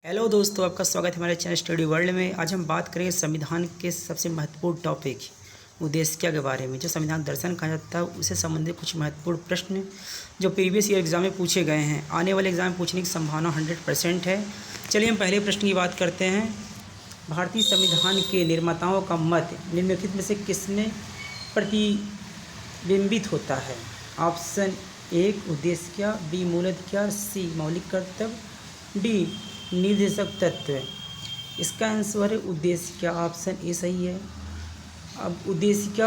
Hello दोस्तों, आपका स्वागत है हमारे चैनल स्टडी वर्ल्ड में। आज हम बात करेंगे संविधान के सबसे महत्वपूर्ण टॉपिक उद्देश्य के बारे में। जो संविधान दर्शन कहा जाता है उससे संबंधित कुछ महत्वपूर्ण प्रश्न जो प्रीवियस ईयर एग्जाम में पूछे गए हैं, आने वाले एग्जाम में पूछने की संभावना 100% है। चलिए हम पहले प्रश्न की बात करते हैं। भारतीय संविधान के निर्माताओं का मत निम्नलिखित में से किसमें प्रतिबिंबित होता है? ऑप्शन 1 उद्देश्य, बी मूलाधिकार, सी मौलिक कर्तव्य, डी निर्देशक तत्व। इसका आंसर है उद्देश्य। ऑप्शन ए सही है। अब उद्देश्य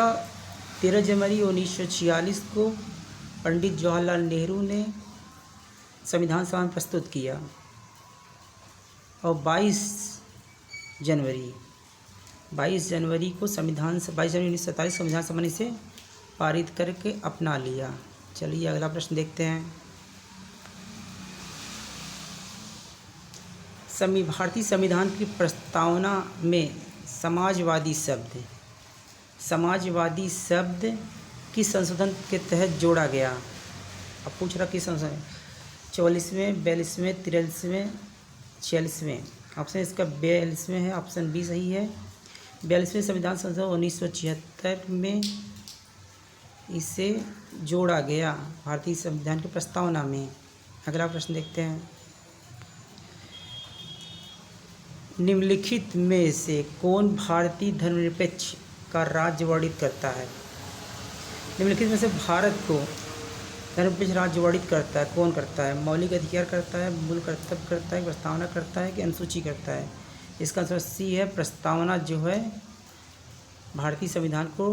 13 जनवरी 1946 को पंडित जवाहरलाल नेहरू ने संविधान सभा में प्रस्तुत किया और 22 जनवरी को 22 जनवरी 1947 संविधान सभा ने इसे पारित करके अपना लिया। चलिए अगला प्रश्न देखते हैं। भारतीय संविधान की प्रस्तावना में समाजवादी शब्द किस संशोधन के तहत जोड़ा गया? अब पूछ रहा किस संशोधन? 44वें, 42वें, 43वें, 46वें। ऑप्शन इसका 42वें है। ऑप्शन बी सही है। 42वें संविधान संशोधन 1976 में इसे जोड़ा गया भारतीय संविधान की प्रस्तावना में। अगला प्रश्न देखते हैं। निम्नलिखित में से कौन भारतीय धर्मनिरपेक्ष का राज्य वर्णित करता है? निम्नलिखित में से भारत को धर्मनिरपेक्ष राज्य वर्णित करता है कौन करता है? मौलिक अधिकार करता है, मूल कर्तव्य करता है, प्रस्तावना करता है कि अनुसूची करता है? इसका आंसर सी है। प्रस्तावना जो है भारतीय संविधान को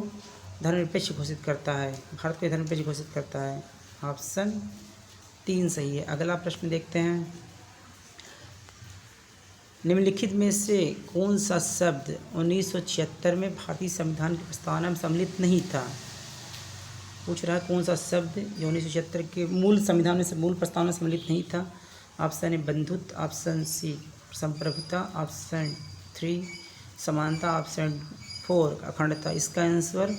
धर्मनिरपेक्ष घोषित करता है, भारत को धर्मनिरपेक्ष घोषित करता है। ऑप्शन 3 सही है। अगला प्रश्न देखते हैं। निम्नलिखित में से कौन सा शब्द 1976 में भारतीय संविधान की प्रस्तावना में सम्मिलित नहीं था? पूछ रहा है कौन सा शब्द जो 1976 के मूल संविधान में मूल प्रस्तावना में सम्मिलित नहीं था? ऑप्शन ए बंधुत्व, ऑप्शन सी संप्रभुता, ऑप्शन 3 समानता, ऑप्शन 4 अखंडता। इसका आंसर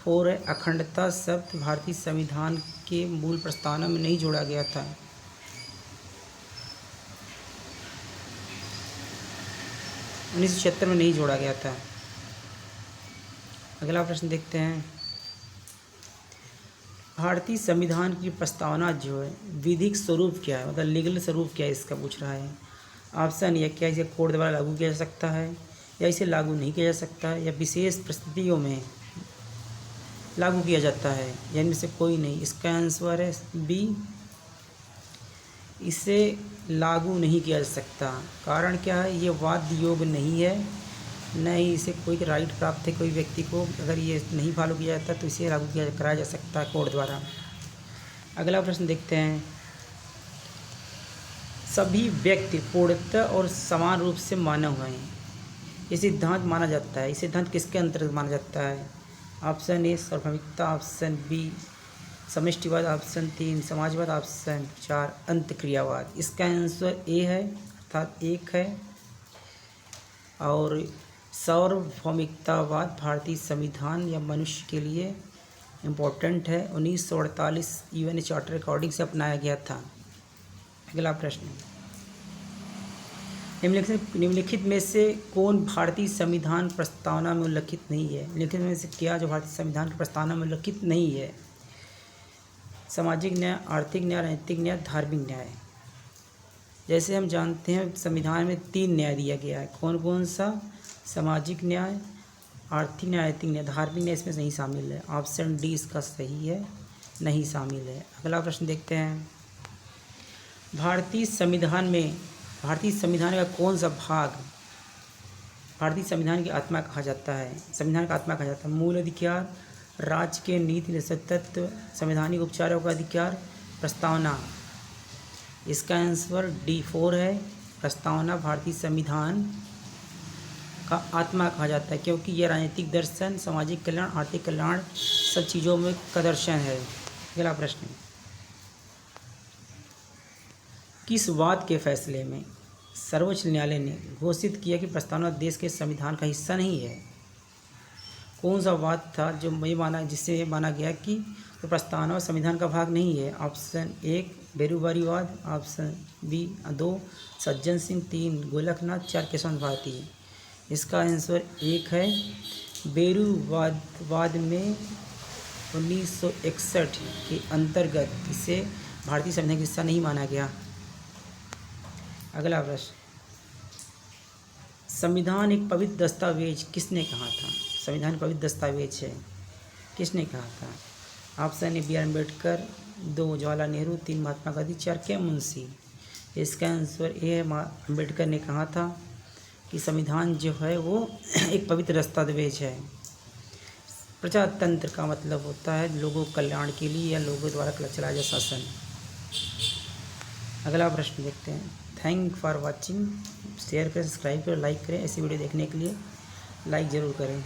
4 है। अखंडता शब्द भारतीय संविधान के मूल प्रस्तावना में नहीं जोड़ा गया था। 1976 में नहीं जोड़ा गया था। अगला प्रश्न देखते हैं। भारतीय संविधान की प्रस्तावना जो है विधिक स्वरूप क्या है, मतलब लीगल स्वरूप क्या है, इसका पूछ रहा है। ऑप्शन या क्या इसे कोर्ट द्वारा लागू किया जा सकता है, या इसे लागू नहीं किया जा सकता है, या विशेष परिस्थितियों में लागू किया जाता है, या इनमें से कोई नहीं। इसका आंसर है बी, इसे लागू नहीं किया जा सकता। कारण क्या है? ये वाद योग नहीं है, न ही इसे कोई राइट प्राप्त है कोई व्यक्ति को। अगर ये नहीं फॉलो किया जाता तो इसे लागू कराया जा सकता है कोर्ट द्वारा। अगला प्रश्न देखते हैं। सभी व्यक्ति पूर्णतः और समान रूप से मानव हैं, ये सिद्धांत माना जाता है। ये सिद्धांत किसके अंतर्गत माना जाता है? ऑप्शन ए सार्वभौमिकता, ऑप्शन बी समष्टिवाद, ऑप्शन 3 समाजवाद, ऑप्शन 4 अंतःक्रियावाद। इसका आंसर ए है, अर्थात 1 है। और सार्वभौमिकतावाद भारतीय संविधान या मनुष्य के लिए इम्पोर्टेंट है। 1948 यूएन चार्टर अकॉर्डिंग से अपनाया गया था। अगला प्रश्न। निम्नलिखित में से कौन भारतीय संविधान प्रस्तावना में उल्लिखित नहीं है? निम्नलिखित में से क्या जो भारतीय संविधान की प्रस्तावना में उल्लिखित नहीं है? सामाजिक न्याय, आर्थिक न्याय, राजनीतिक न्याय, धार्मिक न्याय। जैसे हम जानते हैं संविधान में 3 न्याय दिया गया है। कौन कौन सा? सामाजिक न्याय, आर्थिक न्याय, राजनीतिक न्याय। धार्मिक न्याय इसमें नहीं शामिल है। ऑप्शन डी इसका सही है, नहीं शामिल है। अगला प्रश्न देखते हैं। भारतीय संविधान का कौन सा भाग भारतीय संविधान की आत्मा कहा जाता है? संविधान का आत्मा कहा जाता है। मूल अधिकार, राज्य के नीति निर्देशक तत्व, संवैधानिक उपचारों का अधिकार, प्रस्तावना। इसका आंसर D4 है। प्रस्तावना भारतीय संविधान का आत्मा कहा जाता है, क्योंकि यह राजनीतिक दर्शन, सामाजिक कल्याण, आर्थिक कल्याण सब चीज़ों में का दर्शन है। अगला प्रश्न। किस वाद के फैसले में सर्वोच्च न्यायालय ने घोषित किया कि प्रस्तावना देश के संविधान का हिस्सा नहीं है? कौन सा वाद था जो ये माना जिससे माना गया कि तो प्रस्तावना संविधान का भाग नहीं है? Option 1 बेरूवारीवाद, option B 2 Sajjan Singh, 3 Golaknath, 4 Keshavchandra Bharti. इसका आंसर 1 है बेरूवाद में 1961 के अंतर्गत इसे भारतीय संविधान का हिस्सा नहीं माना गया। अगला प्रश्न, संविधान एक पवित्र दस्तावेज किसने कहा था? संविधान पवित्र दस्तावेज है, किसने कहा था? Option A B R Ambedkar, 2 Jawaharlal Nehru, 3 Mahatma Gandhi, 4 K Munshi. इसका आंसर ए है अम्बेडकर ने कहा था कि संविधान जो है वो एक पवित्र दस्तावेज है। प्रजातंत्र का मतलब होता है लोगों के कल्याण के लिए या लोगों द्वारा चलाया गया शासन। अगला प्रश्न देखते हैं। Thank for watching. शेयर करें, सब्सक्राइब करें, लाइक करें। ऐसी वीडियो देखने के लिए लाइक ज़रूर करें।